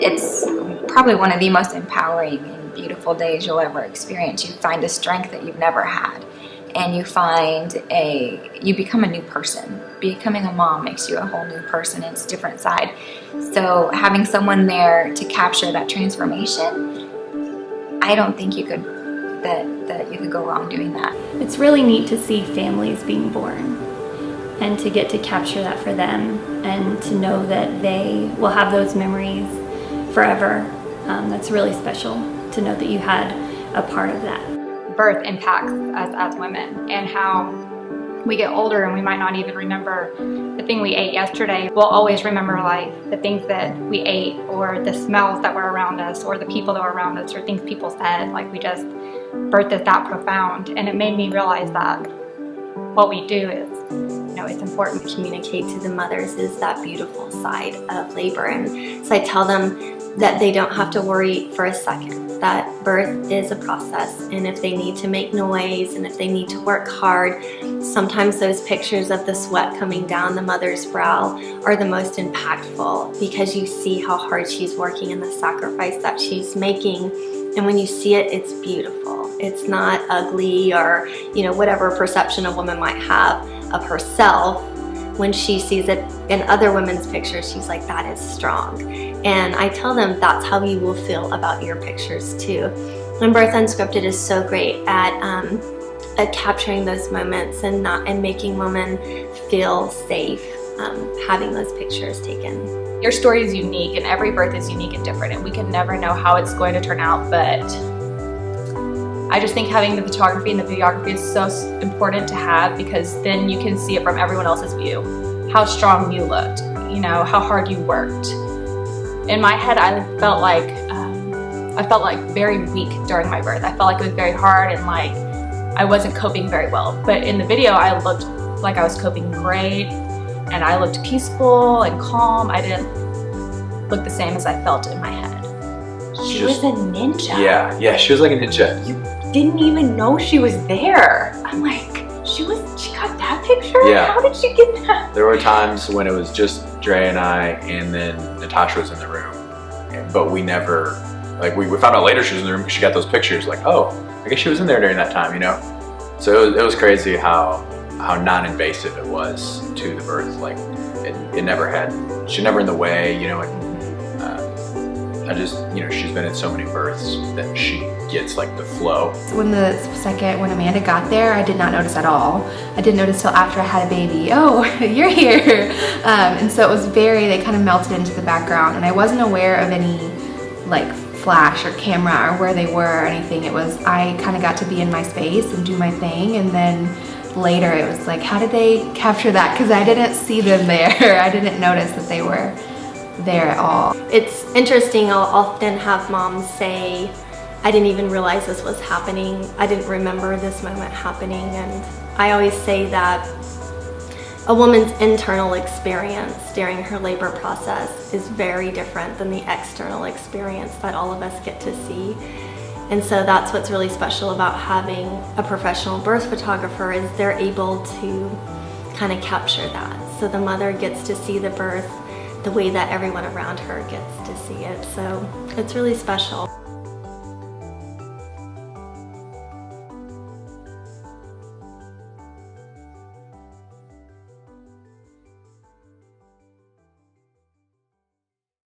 It's probably one of the most empowering and beautiful days you'll ever experience. You find a strength that you've never had, and you become a new person. Becoming a mom makes you a whole new person. It's a different side. So having someone there to capture that transformation, I don't think you could that you could go wrong doing that. It's really neat to see families being born and to get to capture that for them and to know that they will have those memories forever. That's really special to know that you had a part of that. Birth impacts us as women, and how we get older and we might not even remember the thing we ate yesterday. We'll always remember like the things that we ate, or the smells that were around us, or the people that were around us, or things people said. Like, birth is that profound, and it made me realize that what we do is, it's important. Communicate to the mothers is that beautiful side of labor, and so I tell them that they don't have to worry for a second, that birth is a process, and if they need to make noise and if they need to work hard, sometimes those pictures of the sweat coming down the mother's brow are the most impactful, because you see how hard she's working and the sacrifice that she's making, and when you see it, it's beautiful. It's not ugly, or whatever perception a woman might have of herself. When she sees it in other women's pictures, she's like, that is strong. And I tell them that's how you will feel about your pictures too. And Birth Unscripted is so great at capturing those moments and making women feel safe having those pictures taken. Your story is unique, and every birth is unique and different, and we can never know how it's going to turn out, but I just think having the photography and the videography is so important to have, because then you can see it from everyone else's view. How strong you looked, how hard you worked. In my head, I felt like very weak during my birth. I felt like it was very hard and like I wasn't coping very well. But in the video, I looked like I was coping great, and I looked peaceful and calm. I didn't look the same as I felt in my head. She was a ninja. Yeah, she was like a ninja. You didn't even know she was there. I'm like, she got that picture? Yeah. How did she get that? There were times when it was just Dre and I, and then Natasha was in the room. But we never, we found out later she was in the room. She got those pictures, like, oh, I guess she was in there during that time, So it was crazy how non-invasive it was to the birth. Like, it never had, she's never in the way, I just, she's been in so many births that she gets like the flow. When Amanda got there, I did not notice at all. I didn't notice till after I had a baby. Oh, you're here. And so it was they kind of melted into the background, and I wasn't aware of any flash or camera or where they were or anything. I kind of got to be in my space and do my thing, and then later it was like, how did they capture that? Because I didn't see them there. I didn't notice that they were there at all. It's interesting, I'll often have moms say, I didn't even realize this was happening. I didn't remember this moment happening. And I always say that a woman's internal experience during her labor process is very different than the external experience that all of us get to see. And so that's what's really special about having a professional birth photographer, is they're able to kind of capture that. So the mother gets to see the birth the way that everyone around her gets to see it. So it's really special.